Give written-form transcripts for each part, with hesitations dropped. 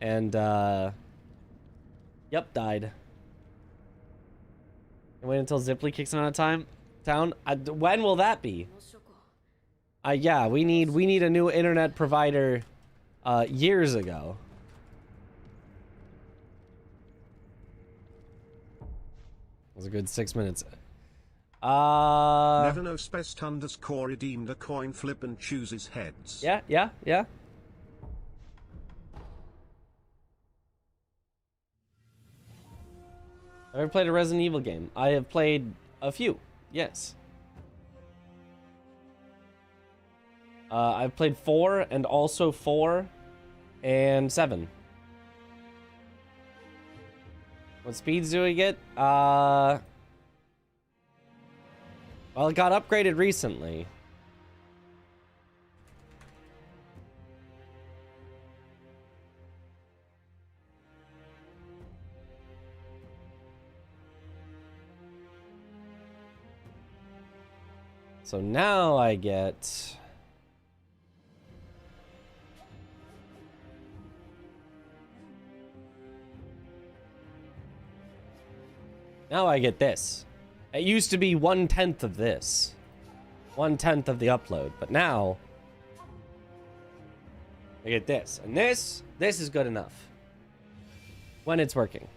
And, yep, died. And wait until Zipley kicks him out of town. When will that be? Yeah, we need a new internet provider, years ago. That was a good 6 minutes. Never know spest _ redeemed a coin flip and chooses heads. Yeah. I've ever played a Resident Evil game. I have played a few, yes. I've played 4 and also 4 and 7. What speeds do we get? Well, it got upgraded recently. So now I get... Now I get this. It used to be 1/10 of this. 1/10 of the upload. But now... I get this. And this is good enough. When it's working.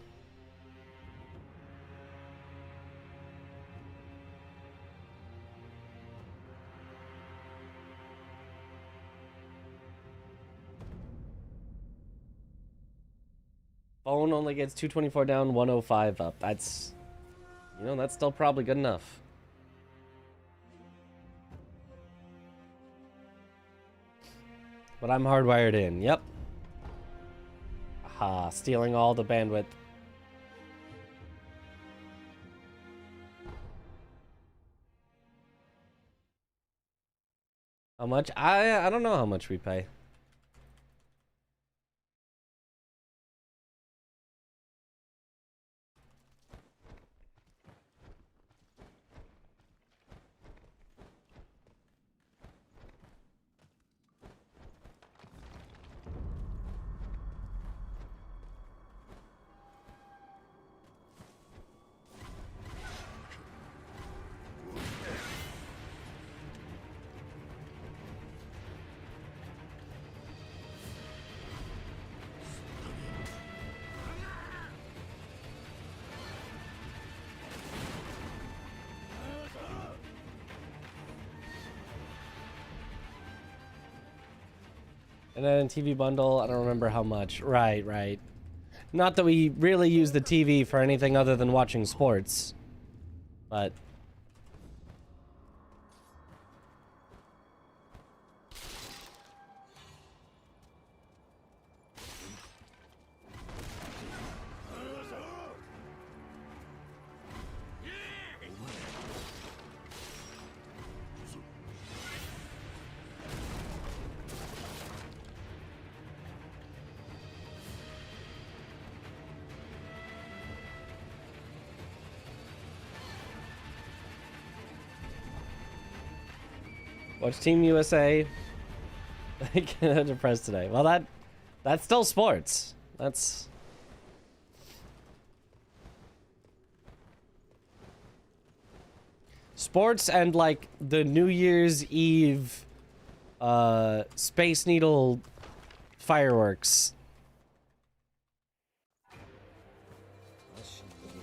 Phone only gets 224 down, 105 up. That's... You know, that's still probably good enough. But I'm hardwired in. Yep. Aha, stealing all the bandwidth. How much? I don't know how much we pay. And then TV bundle, I don't remember how much. Right. Not that we really use the TV for anything other than watching sports. But... Watch Team USA. Get depressed today. Well, that's still sports. That's... Sports and, like, the New Year's Eve Space Needle fireworks.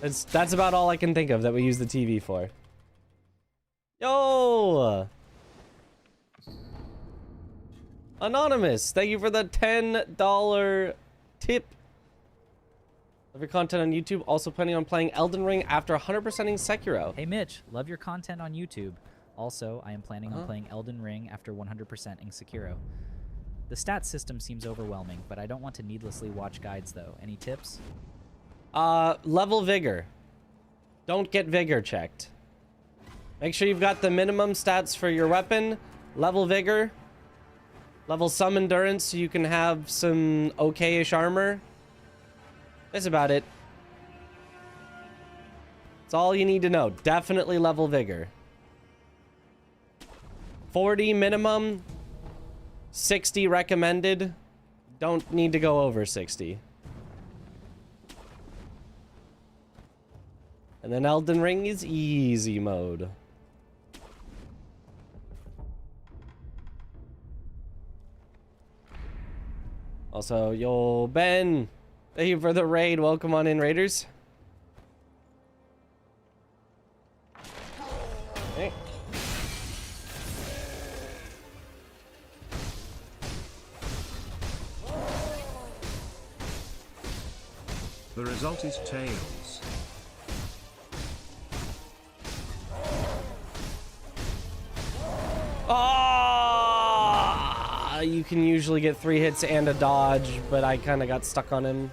That's about all I can think of that we use the TV for. Yo! Anonymous, thank you for the $10 tip. Love your content on YouTube. Also planning on playing Elden Ring after 100%ing Sekiro. Hey Mitch, love your content on YouTube. Also, I am planning on playing Elden Ring after 100%ing Sekiro. The stat system seems overwhelming, but I don't want to needlessly watch guides though. Any tips? Level Vigor. Don't get Vigor checked. Make sure you've got the minimum stats for your weapon. Level Vigor. Level some endurance so you can have some okay-ish armor. That's about it. That's all you need to know. Definitely level Vigor. 40 minimum. 60 recommended. don't need to go over 60. And then Elden Ring is easy mode. Also, yo, Ben, thank you for the raid. Welcome on in, Raiders. Hey. The result is tails. Ah, you can usually get 3 hits and a dodge, but I kind of got stuck on him.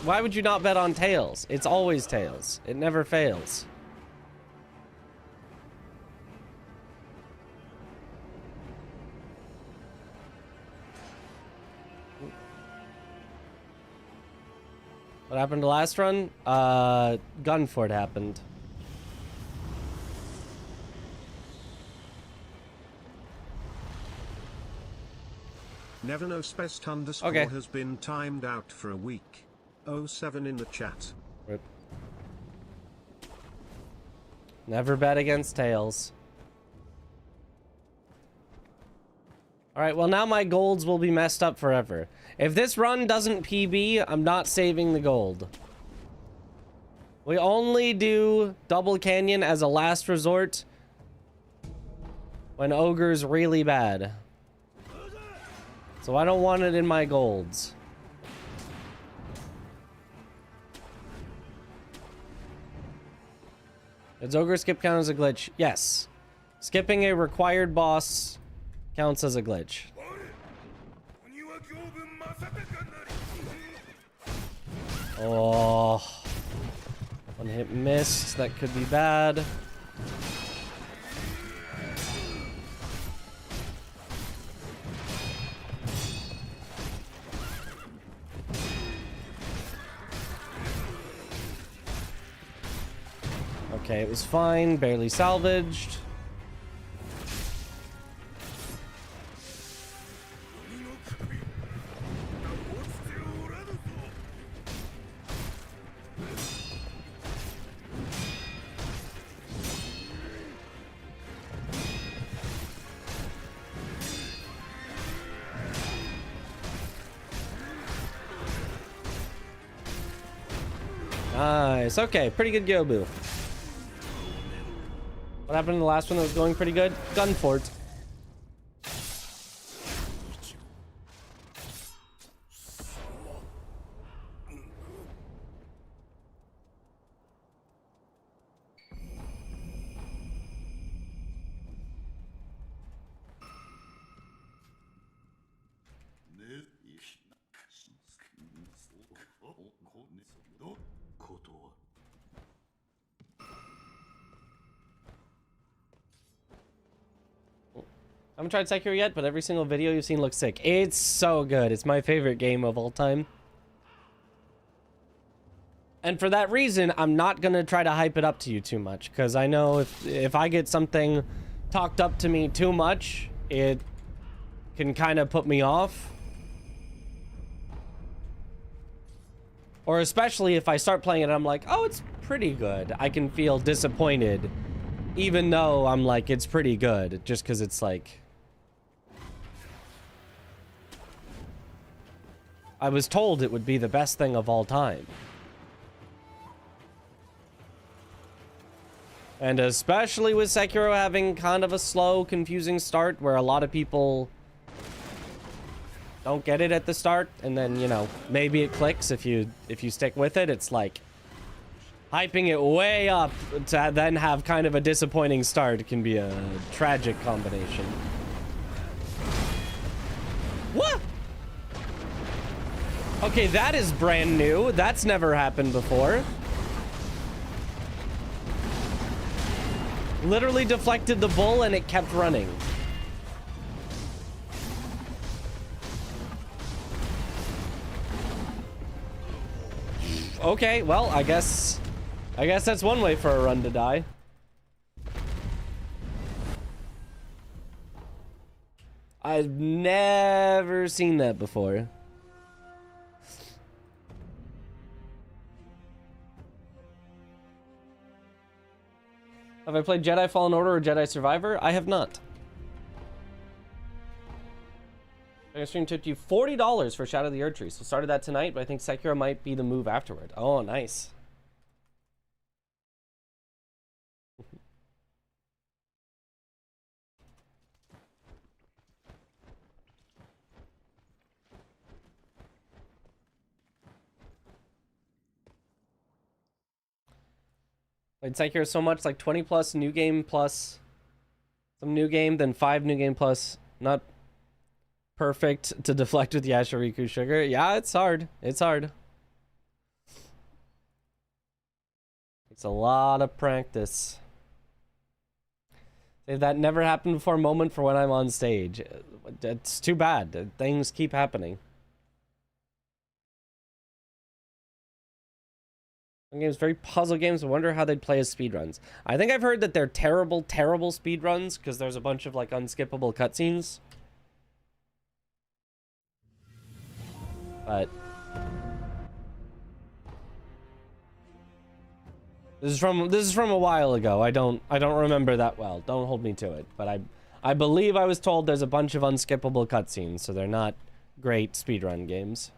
Why would you not bet on tails? It's always tails. It never fails. What happened to last run? Gunfort happened. Never know spest underscore Okay. has been timed out for a week. 07 in the chat. Rip. Never bet against tails. Alright, well now my golds will be messed up forever. If this run doesn't PB, I'm not saving the gold. We only do Double Canyon as a last resort when Ogre's really bad. So I don't want it in my golds. Does Ogre skip count as a glitch? Yes. Skipping a required boss counts as a glitch. Oh. One hit missed. That could be bad. Okay, it was fine. Barely salvaged. Nice. Okay, pretty good Gyobu. What happened in the last one that was going pretty good? Gunfort. I haven't tried Sekiro yet, but every single video you've seen looks sick. It's so good. It's my favorite game of all time. And for that reason, I'm not going to try to hype it up to you too much. Because I know if I get something talked up to me too much, it can kind of put me off. Or especially if I start playing it and I'm like, oh, it's pretty good. I can feel disappointed. Even though I'm like, it's pretty good. Just because it's like... I was told it would be the best thing of all time. And especially with Sekiro having kind of a slow, confusing start where a lot of people don't get it at the start, and then, you know, maybe it clicks if you stick with it. It's like hyping it way up to then have kind of a disappointing start can be a tragic combination. What? Okay, that is brand new. That's never happened before. Literally deflected the bull and it kept running. Okay, well, I guess that's one way for a run to die. I've never seen that before. Have I played Jedi Fallen Order or Jedi Survivor? I have not. I stream tipped you $40 for Shadow of the Erdtree. So started that tonight, but I think Sekiro might be the move afterward. Oh, nice. Played Sekiro so much, like 20 plus, new game plus some new game, then 5 new game plus. Not perfect to deflect with Yashariku Sugar. Yeah, it's hard. It's hard. It's a lot of practice. If that never happened before moment for when I'm on stage. It's too bad. Things keep happening. Some games, very puzzle games. I wonder how they'd play as speedruns. I think I've heard that they're terrible, terrible speedruns because there's a bunch of like unskippable cutscenes. But this is from a while ago. I don't remember that well. Don't hold me to it. But I believe I was told there's a bunch of unskippable cutscenes, so they're not great speedrun games.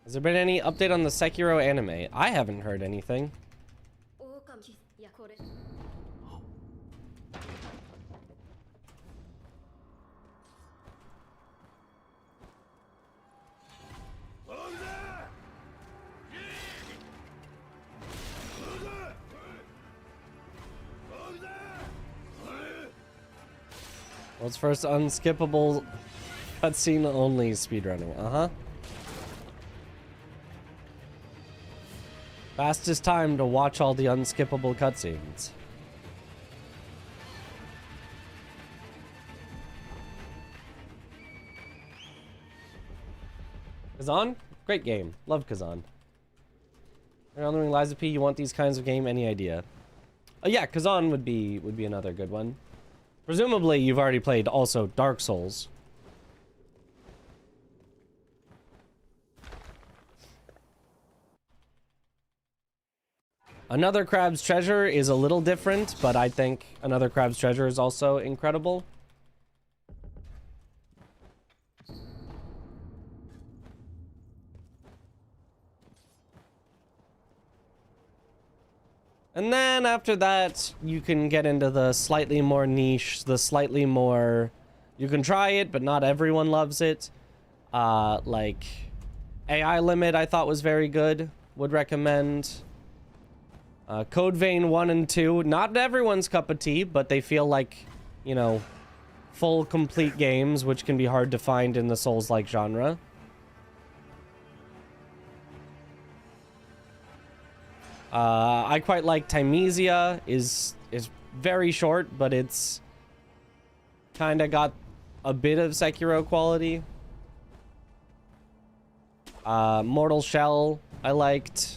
Has there been any update on the Sekiro anime? I haven't heard anything. What's first unskippable cutscene only speedrunning? Uh-huh. Fastest time to watch all the unskippable cutscenes. Kazan? Great game. Love Kazan. Elden Ring, Liza P, you want these kinds of game? Any idea? Oh yeah, Kazan would be another good one. Presumably you've already played also Dark Souls. Another Crab's Treasure is a little different, but I think Another Crab's Treasure is also incredible. And then after that, you can get into the slightly more niche, the slightly more... You can try it, but not everyone loves it. Like, AI Limit I thought was very good. Would recommend. Code Vein 1 and 2, not everyone's cup of tea, but they feel like, you know, full, complete games, which can be hard to find in the Souls-like genre. I quite like Timesia, is very short, but it's kind of got a bit of Sekiro quality. Mortal Shell, I liked.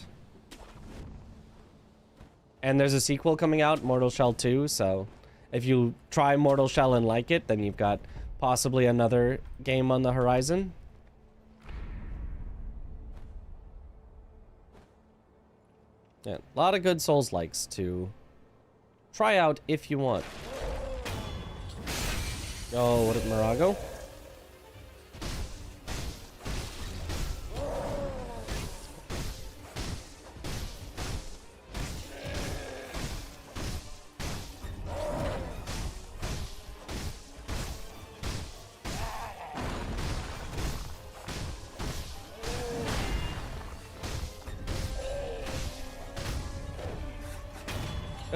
And there's a sequel coming out, Mortal Shell 2, so if you try Mortal Shell and like it, then you've got possibly another game on the horizon. Yeah, a lot of good Souls-likes to try out if you want. Oh, what is Morago?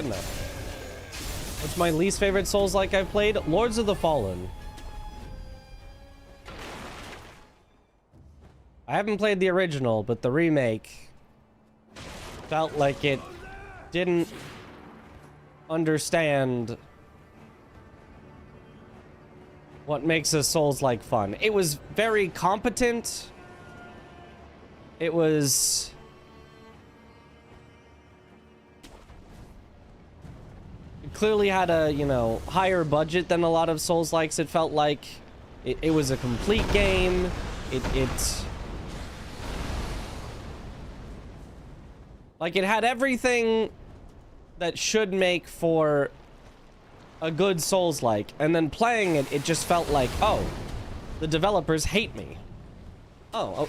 Good enough. What's my least favorite Souls-like I've played? Lords of the Fallen. I haven't played the original, but the remake felt like it didn't understand what makes a Souls-like fun. It was very competent. It was... It clearly had a, you know, higher budget than a lot of Souls-likes. It felt like it was a complete game. Like, it had everything that should make for a good Souls-like. And then playing it, it just felt like, oh, the developers hate me. Oh.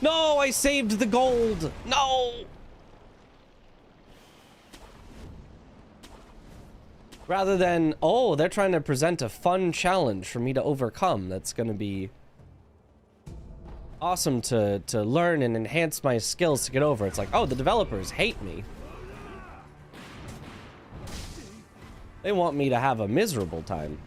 No, I saved the gold. No. Rather than, oh, they're trying to present a fun challenge for me to overcome. That's going to be awesome to learn and enhance my skills to get over. It's like, oh, the developers hate me. They want me to have a miserable time.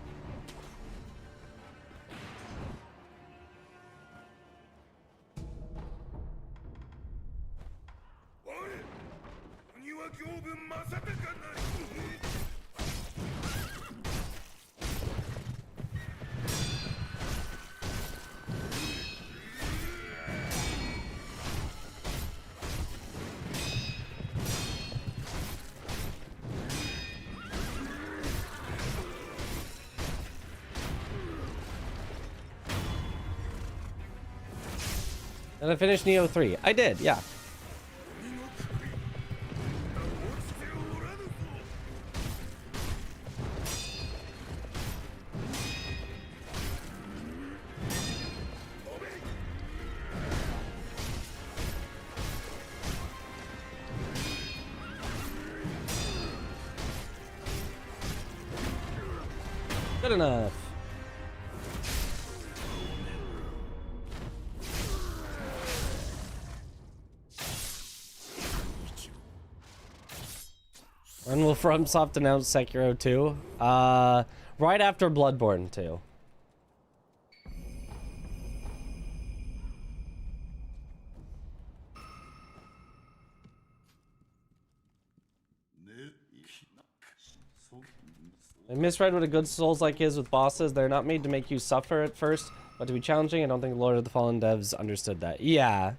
And I finished Neo 3. I did, yeah. Good enough. When will FromSoft announce Sekiro 2? Right after Bloodborne 2. I misread what a good Souls-like is with bosses. They're not made to make you suffer at first, but to be challenging. I don't think Lord of the Fallen devs understood that. Yeah.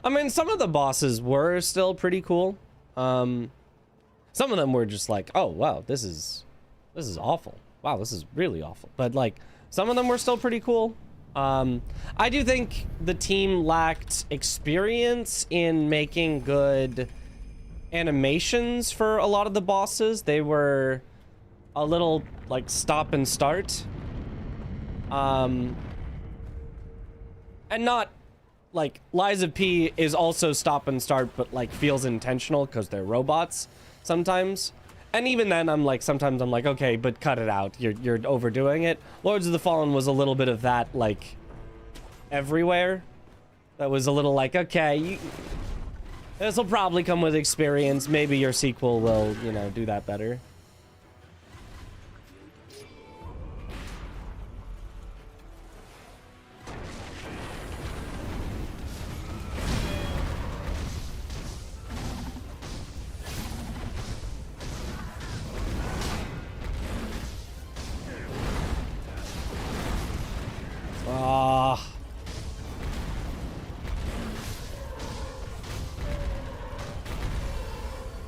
I mean, some of the bosses were still pretty cool. Some of them were just like, oh, wow, this is awful. Wow, this is really awful. But, like, some of them were still pretty cool. I do think the team lacked experience in making good animations for a lot of the bosses. They were a little, like, stop and start. And not... Like, Lies of P is also stop and start, but, like, feels intentional because they're robots sometimes. And even then, sometimes I'm like, okay, but cut it out. You're overdoing it. Lords of the Fallen was a little bit of that, like, everywhere. That was a little like, okay, this will probably come with experience. Maybe your sequel will, you know, do that better.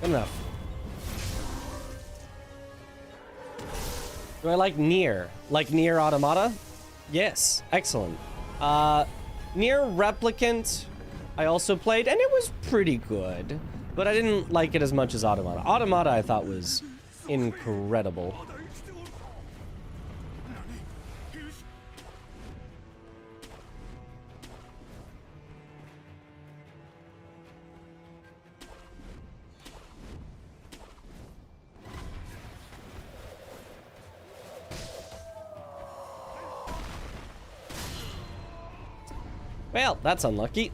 Enough. Do I like Nier? Like Nier Automata? Yes, excellent. Nier Replicant I also played, and it was pretty good, but I didn't like it as much as Automata. Automata I thought was incredible. Well, that's unlucky.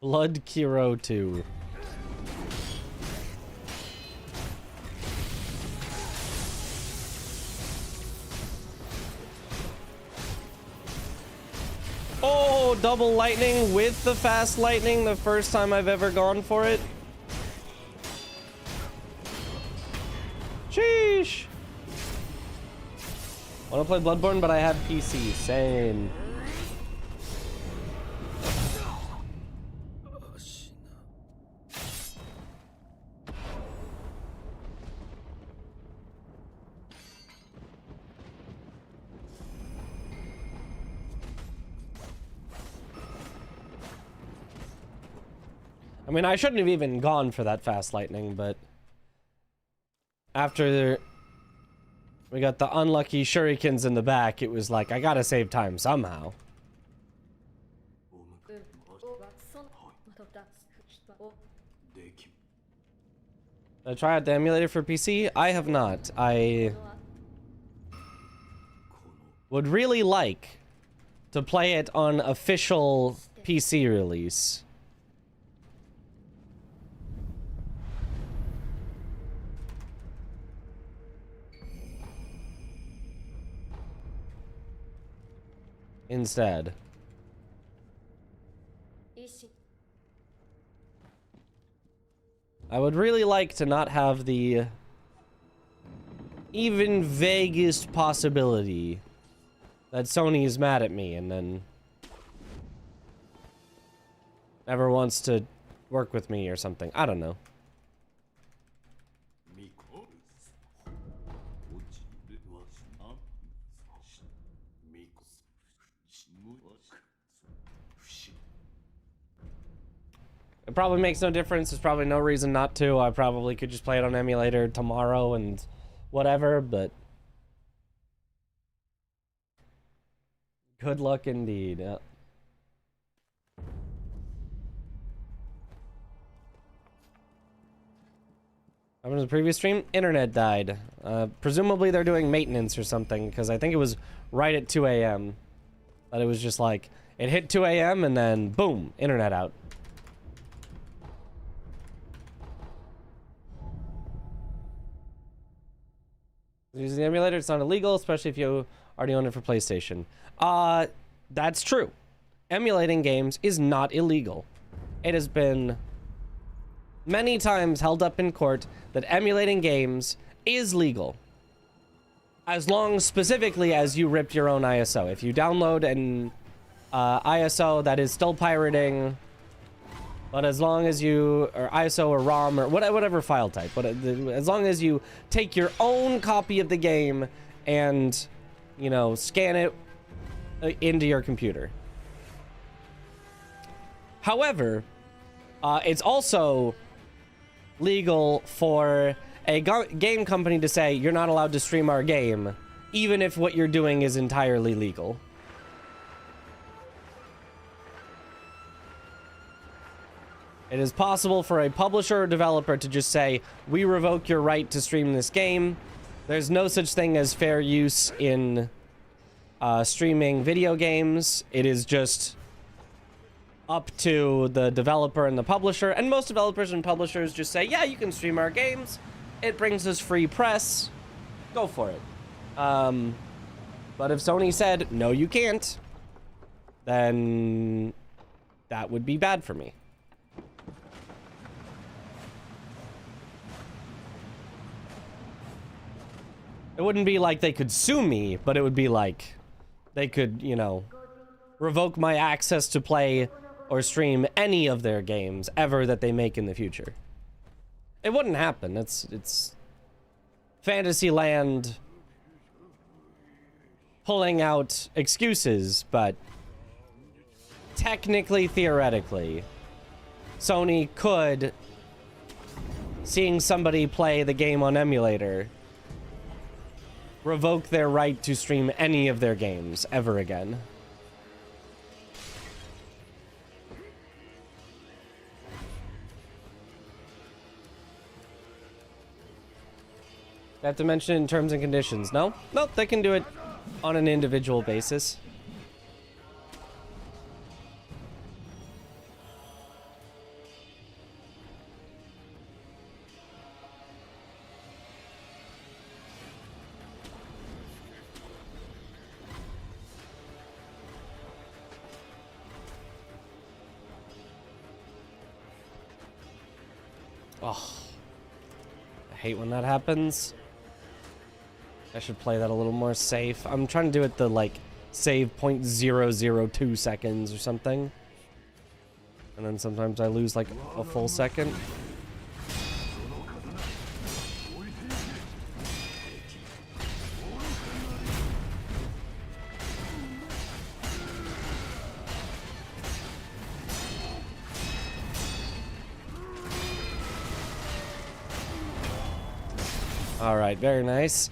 Blood Kiro 2. Oh, double lightning with the fast lightning, the first time I've ever gone for it. Sheesh. Want to play Bloodborne, but I have PC. Same. I mean, I shouldn't have even gone for that fast lightning, but after we got the unlucky shurikens in the back, it was like, I gotta save time somehow. I try out the emulator for PC? I have not. I would really like to play it on official PC release. Instead. I would really like to not have the even vaguest possibility that Sony is mad at me and then never wants to work with me or something. I don't know. It probably makes no difference. There's probably no reason not to. I probably could just play it on emulator tomorrow and whatever, but good luck indeed. Yeah. Happened to the previous stream? Internet died. Presumably they're doing maintenance or something, because I think it was right at 2 a.m. But it was just like, it hit 2 a.m. and then boom, internet out. Using the emulator, it's not illegal, especially if you already own it for PlayStation. That's true. Emulating games is not illegal. It has been many times held up in court that emulating games is legal. As long specifically as you ripped your own ISO. If you download an ISO that is still pirating, but as long as you, or ISO or ROM or whatever file type, but as long as you take your own copy of the game and, you know, scan it into your computer. However, it's also legal for a game company to say, you're not allowed to stream our game, even if what you're doing is entirely legal. It is possible for a publisher or developer to just say, we revoke your right to stream this game. There's no such thing as fair use in streaming video games. It is just up to the developer and the publisher, and most developers and publishers just say, yeah, you can stream our games. It brings us free press. Go for it. But if Sony said, no, you can't, then that would be bad for me. It wouldn't be like they could sue me, but it would be like they could, you know, revoke my access to play or stream any of their games ever that they make in the future. It wouldn't happen. It's Fantasyland pulling out excuses, but technically, theoretically, Sony could, seeing somebody play the game on emulator, revoke their right to stream any of their games ever again. They have to mention it in terms and conditions. No? Nope, they can do it on an individual basis. Oh, I hate when that happens. I should play that a little more safe. I'm trying to do it the, like, save 0.002 seconds or something. And then sometimes I lose, like, a full second. Alright, very nice.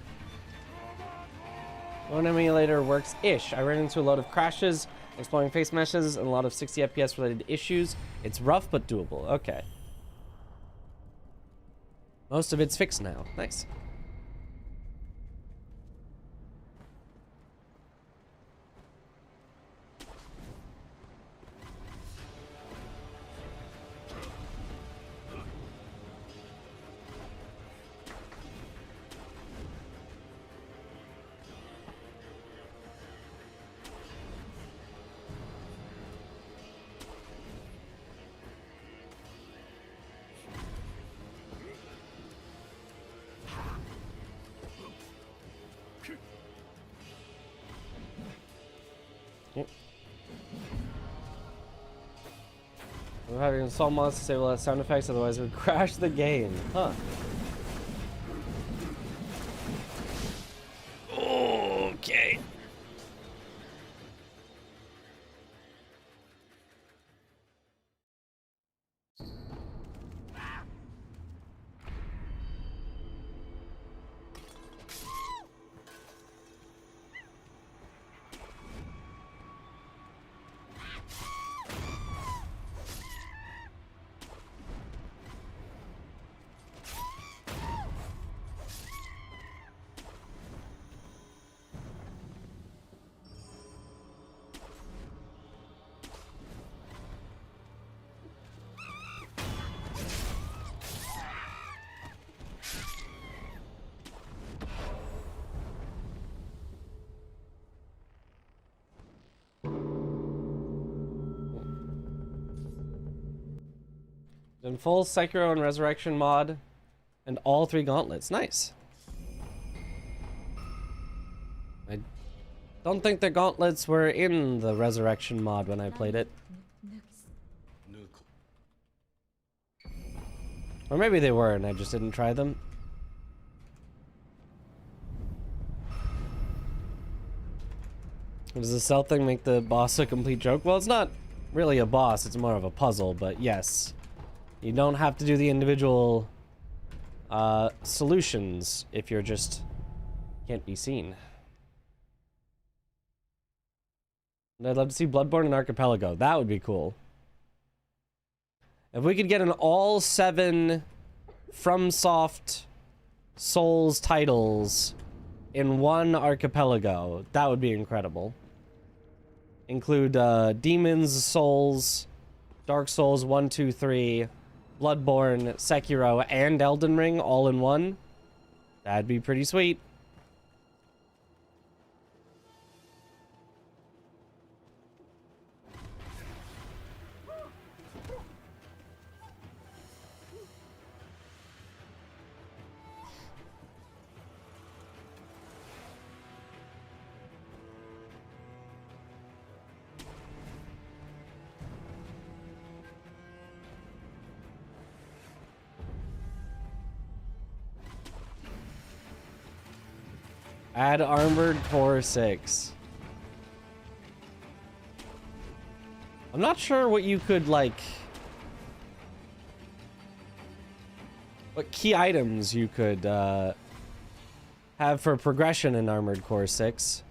One emulator works-ish. I ran into a lot of crashes, exploring face meshes, and a lot of 60 FPS related issues. It's rough, but doable. Okay. Most of it's fixed now. Nice. I'm having assault monsters disable sound effects, otherwise it would crash the game. Huh. Okay. In full Sekiro and Resurrection mod, and all 3 gauntlets. Nice. I don't think the gauntlets were in the Resurrection mod when I played it. Or maybe they were and I just didn't try them. Does the cell thing make the boss a complete joke? Well, it's not really a boss, it's more of a puzzle, but yes. You don't have to do the individual solutions if you're just can't be seen. And I'd love to see Bloodborne and Archipelago. That would be cool. If we could get an all 7 FromSoft Souls titles in one Archipelago, that would be incredible. Include Demons, Souls, Dark Souls 1, 2, 3, Bloodborne, Sekiro, and Elden Ring all in one, that'd be pretty sweet. Add Armored Core 6. I'm not sure what you could, like... what key items you could, have for progression in Armored Core 6.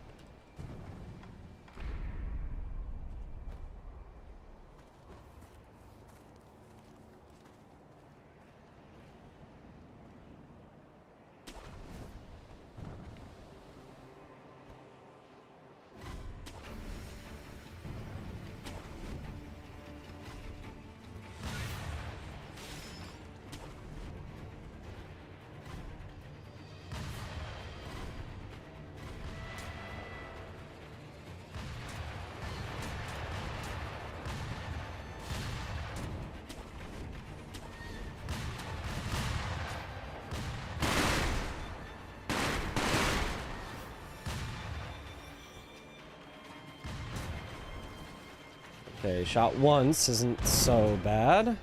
Okay, shot once isn't so bad.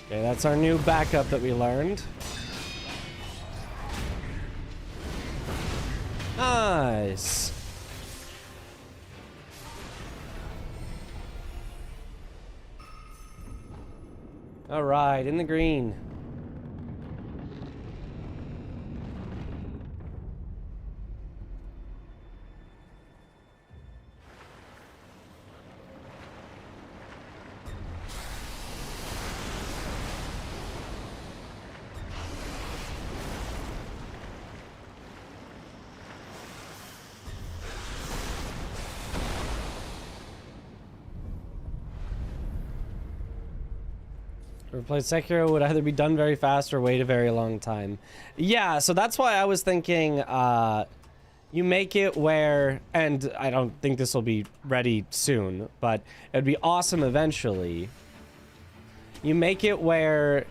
Okay, that's our new backup that we learned. Nice. All right, in the green. Replace Sekiro would either be done very fast or wait a very long time. Yeah, so that's why I was thinking you make it where, and I don't think this will be ready soon, but it'd be awesome eventually. You make it where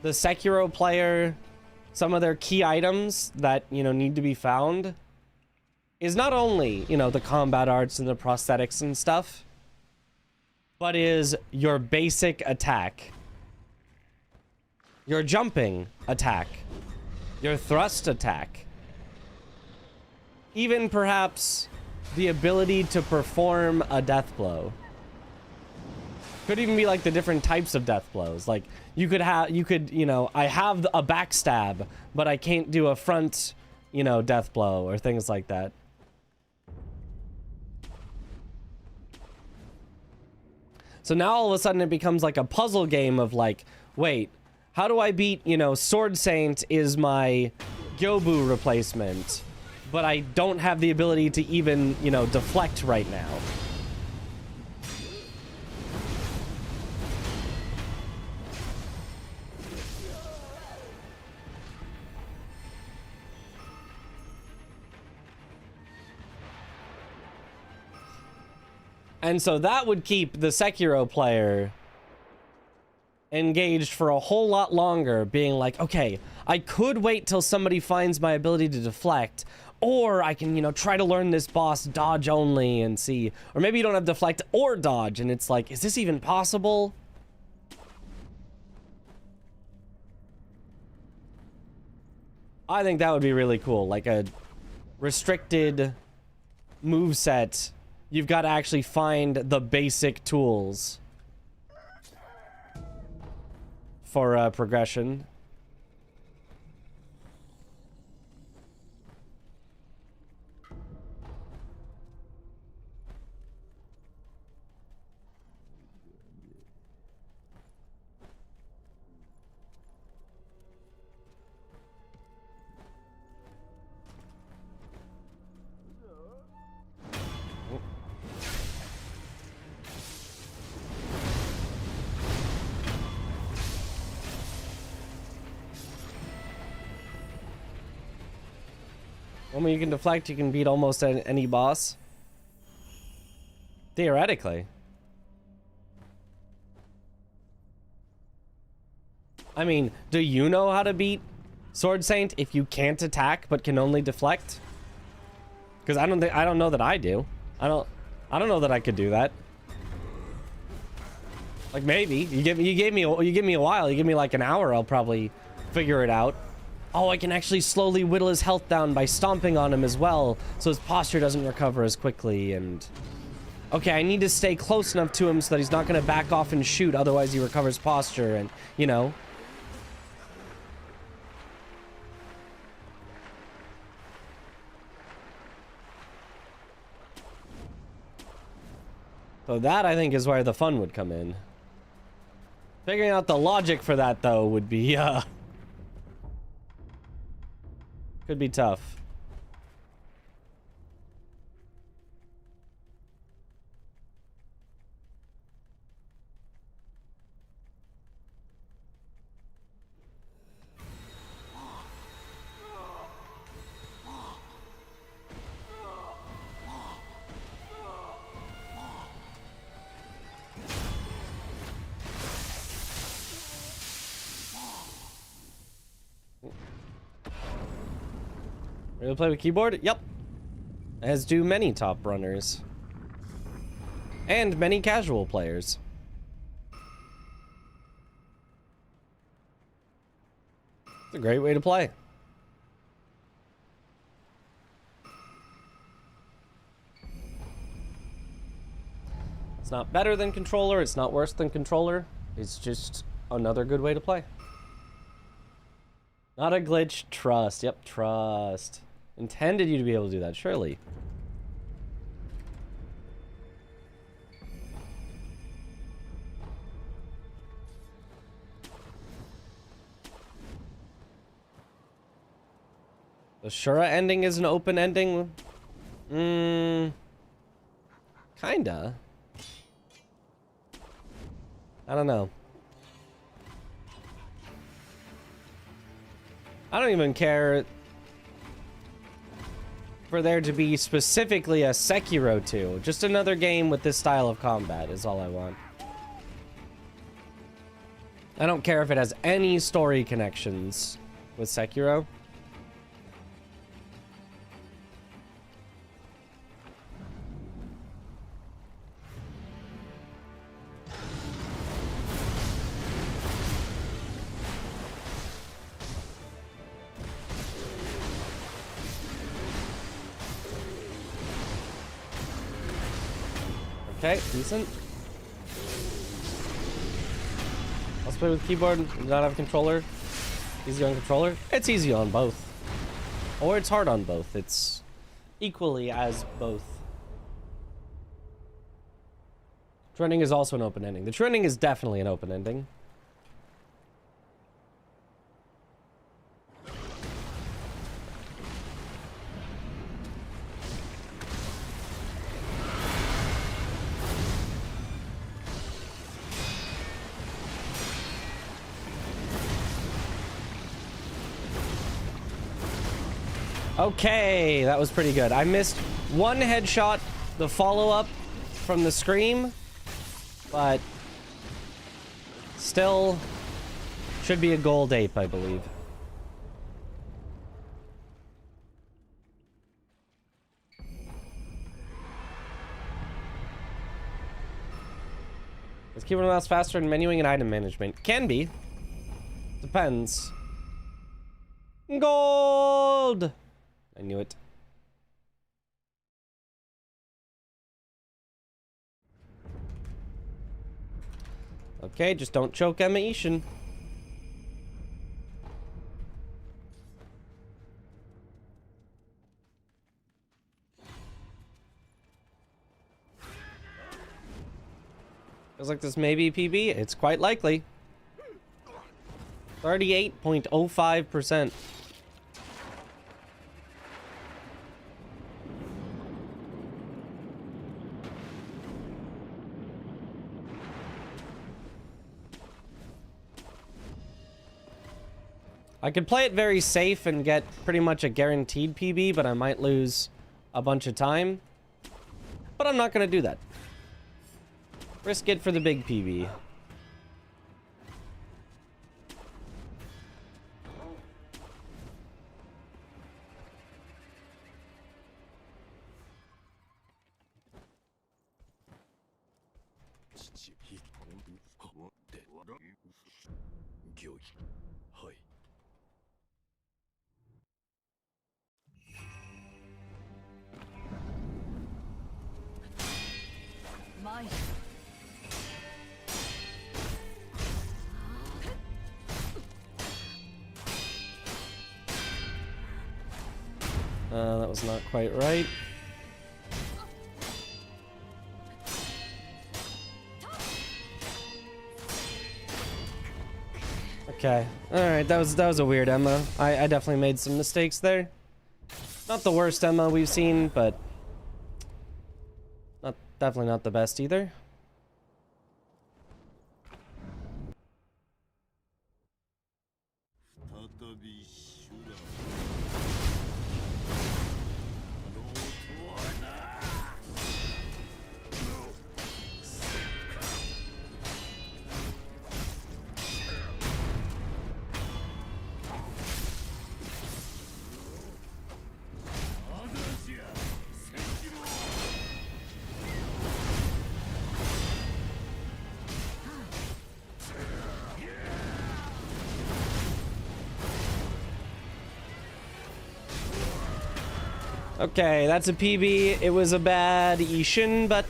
the Sekiro player, some of their key items that, you know, need to be found is not only, you know, the combat arts and the prosthetics and stuff, but is your basic attack. Your jumping attack, your thrust attack, even perhaps the ability to perform a death blow. Could even be like the different types of death blows. Like you could, you know, I have a backstab, but I can't do a front, you know, death blow or things like that. So now all of a sudden it becomes like a puzzle game of like, wait, how do I beat, you know, Sword Saint is my Gyobu replacement, but I don't have the ability to even, you know, deflect right now. And so that would keep the Sekiro player engaged for a whole lot longer, being like, okay, I could wait till somebody finds my ability to deflect, or I can, you know, try to learn this boss dodge only and see, or maybe you don't have deflect or dodge, and it's like, is this even possible? I think that would be really cool, like a restricted moveset. You've got to actually find the basic tools for progression. when you can deflect, you can beat almost any boss. Theoretically. I mean, do you know how to beat Sword Saint if you can't attack but can only deflect? Because I don't know that I do. I don't know that I could do that. Like maybe you give me a while. You give me like an hour, I'll probably figure it out. Oh, I can actually slowly whittle his health down by stomping on him as well, so his posture doesn't recover as quickly. And okay, I need to stay close enough to him so that he's not going to back off and shoot, otherwise he recovers posture, and you know. So that, I think, is where the fun would come in. Figuring out the logic for that, though, would be, could be tough. Really play with keyboard? Yep. As do many top runners. And many casual players. It's a great way to play. It's not better than controller, it's not worse than controller. It's just another good way to play. Not a glitch, trust. Yep, trust. Intended you to be able to do that, surely. The Shura ending is an open ending? Kinda. I don't know. I don't even care for there to be specifically a Sekiro 2. Just another game with this style of combat is all I want. I don't care if it has any story connections with Sekiro. Okay, decent. Let's play with keyboard, not have a controller. Easy on controller. It's easy on both. Or it's hard on both. It's equally as both. Trending is also an open ending. The trending is definitely an open ending. Okay, that was pretty good. I missed one headshot, the follow-up from the scream, but still should be a gold ape, I believe. Is keyboard and mouse faster in menuing and item management? Can be. Depends. Gold! I knew it. Okay, just don't choke Emma Ishin. Feels like this may be PB. It's quite likely. 38.05%. I could play it very safe and get pretty much a guaranteed PB, but I might lose a bunch of time. But I'm not going to do that. Risk it for the big PB. That was not quite right. Okay. Alright, that was a weird Emma. I definitely made some mistakes there. Not the worst Emma we've seen, but definitely not the best either. Okay, that's a PB. It was a bad Ishin, but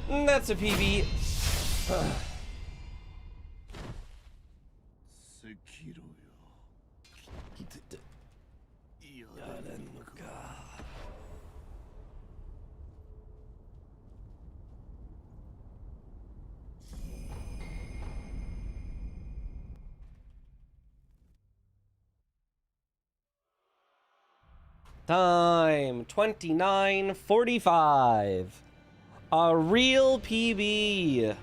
that's a PB. Time 29:45. A real PB.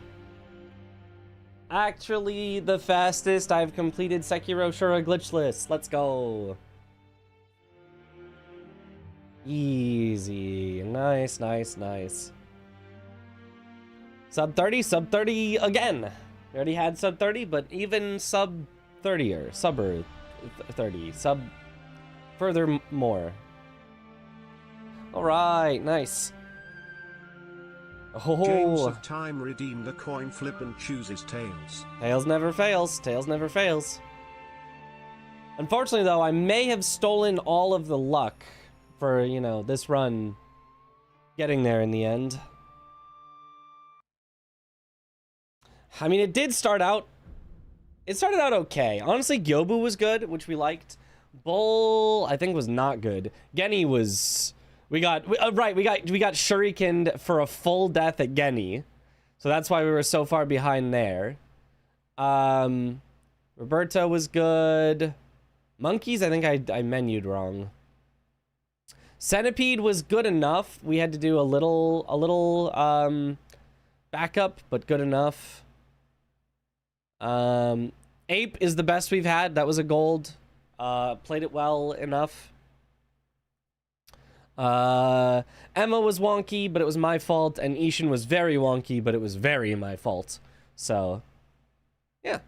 Actually, the fastest I've completed Sekiro Shura Glitchless. Let's go. Easy. Nice, nice, nice. Sub 30 again. We already had sub 30, but even sub 30 or sub 30, sub furthermore. All right, nice. Oh. James of Time redeemed a coin flip and chooses tails. Tails never fails. Tails never fails. Unfortunately, though, I may have stolen all of the luck for, you know, this run getting there in the end. I mean, it did start out... It started out okay. Honestly, Gyobu was good, which we liked. Bull, I think, was not good. Genny was... We got shurikened for a full death at Genny. So that's why we were so far behind there. Roberto was good. Monkeys, I think I menued wrong. Centipede was good enough. We had to do a little backup, but good enough. Ape is the best we've had. That was a gold. Played it well enough. Emma was wonky, but it was my fault, and Ishin was very wonky, but it was very my fault. So, yeah.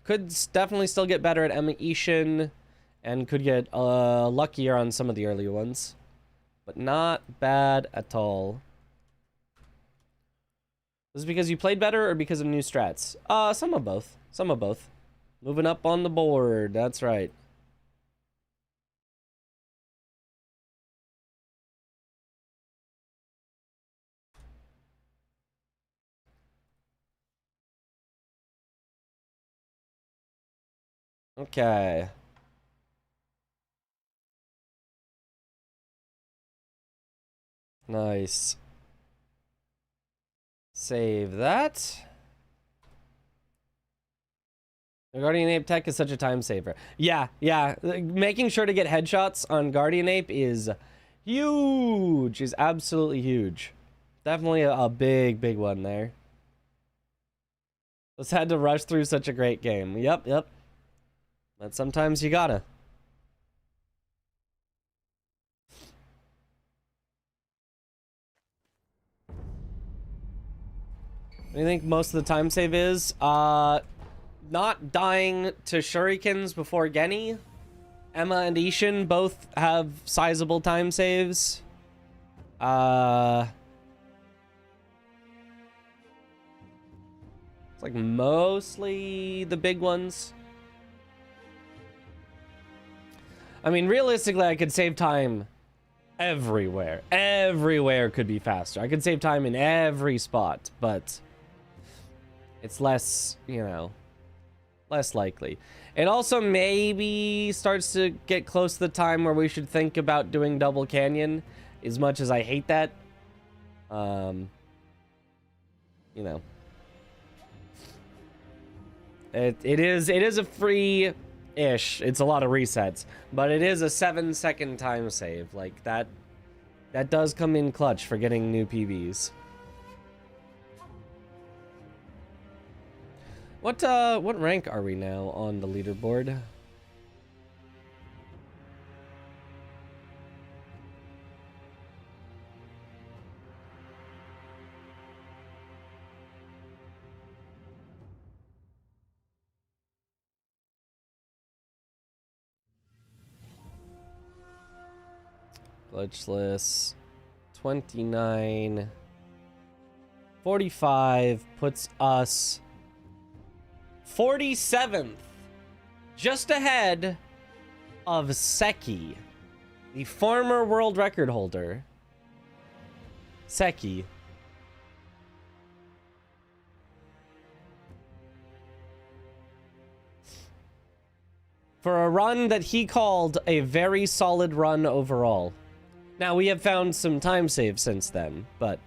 Could definitely still get better at Emma Ishin, and could get luckier on some of the early ones. But not bad at all. Was it because you played better, or because of new strats? Some of both. Some of both. Moving up on the board, that's right. Okay. Nice. Save that. The Guardian Ape tech is such a time saver. Yeah. Making sure to get headshots on Guardian Ape is huge. Is absolutely huge. Definitely a big one there. Just had to rush through such a great game. Yep, yep. But sometimes you gotta. What do you think most of the time save is? Not dying to shurikens before Genny. Emma and Ishin both have sizable time saves. It's like mostly the big ones. I mean, realistically, I could save time everywhere. Everywhere could be faster. I could save time in every spot, but it's less, you know, less likely. It also maybe starts to get close to the time where we should think about doing Double Canyon, as much as I hate that. You know. It is a free-ish. It's a lot of resets, but it is a 7-second time save. Like that does come in clutch for getting new PBs. What rank are we now on the leaderboard? Glitchless 29 45 puts us 47th, just ahead of Seki, the former world record holder. Seki. For a run that he called a very solid run overall. Now, we have found some time saves since then, but...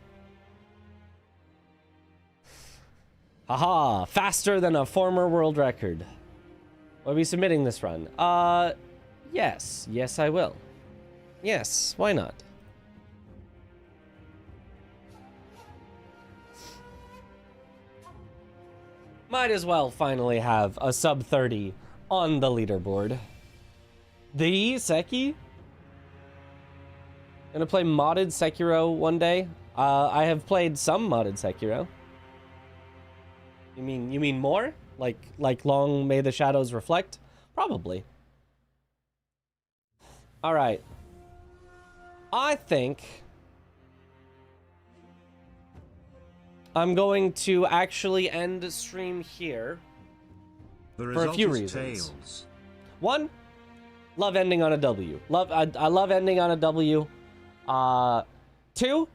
Haha, faster than a former world record. Will I be submitting this run? Yes. Yes, I will. Yes, why not? Might as well finally have a sub 30 on the leaderboard. The Seki? Gonna play modded Sekiro one day. I have played some modded Sekiro. You mean more? Like long may the shadows reflect? Probably. All right. I think I'm going to actually end the stream here for a few reasons. One, love ending on a W. I love ending on a W. Two,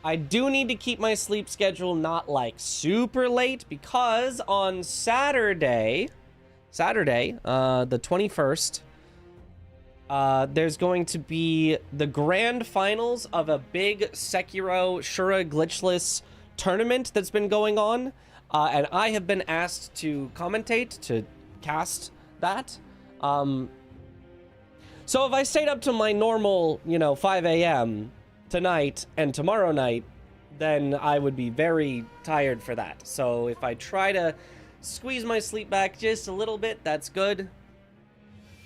I do need to keep my sleep schedule not like super late because on Saturday, the 21st, there's going to be the grand finals of a big Sekiro Shura Glitchless tournament that's been going on. And I have been asked to commentate, to cast that. So if I stayed up to my normal, 5 a.m. tonight and tomorrow night, then I would be very tired for that. So if I try to squeeze my sleep back just a little bit, that's good.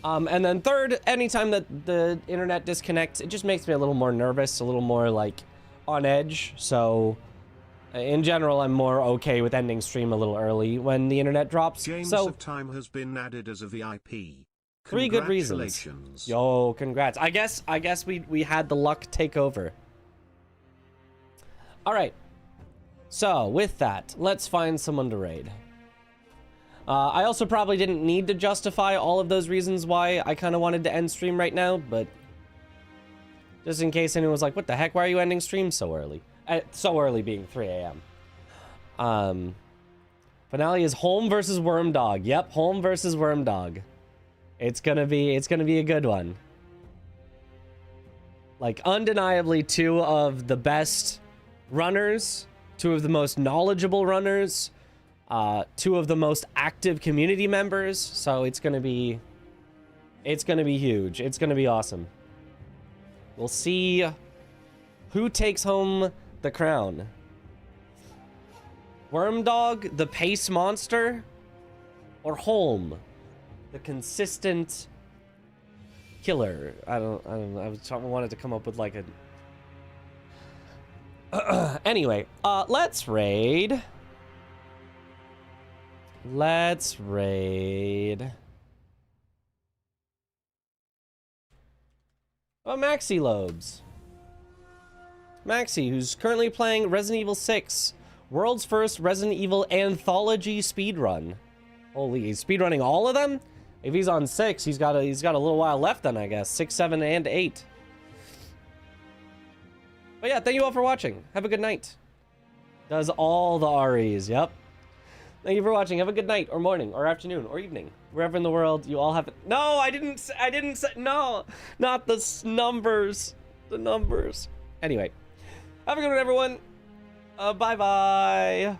And then third, anytime that the internet disconnects, it just makes me a little more nervous, a little more like on edge. So in general, I'm more okay with ending stream a little early when the internet drops. James so of Time has been added as a VIP. 3 good reasons. Yo, congrats. I guess we had the luck take over. All right. So with that, let's find someone to raid. I also probably didn't need to justify all of those reasons why I kind of wanted to end stream right now, but just in case anyone was like, what the heck, why are you ending stream so early? So early being 3 a.m. Finale is Home versus Wormdog. Yep, Home versus Wormdog. It's gonna be a good one. Like, undeniably 2 of the best runners, 2 of the most knowledgeable runners, 2 of the most active community members. So it's gonna be huge. It's gonna be awesome. We'll see who takes home the crown. Wormdog, the pace monster, or Holm, the consistent killer. I don't know. I wanted to come up with like a anyway, let's raid. Let's raid. Oh, Maxi Lobes. Maxi, who's currently playing Resident Evil 6, world's first Resident Evil anthology speedrun. Holy, he's speedrunning all of them? If he's on 6, he's got a little while left then, I guess. 6, 7, and 8. But yeah, thank you all for watching. Have a good night. Does all the REs, yep. Thank you for watching. Have a good night, or morning, or afternoon, or evening. Wherever in the world you all have... No, I didn't say... No! Not the numbers. The numbers. Anyway. Have a good one, everyone. Bye-bye.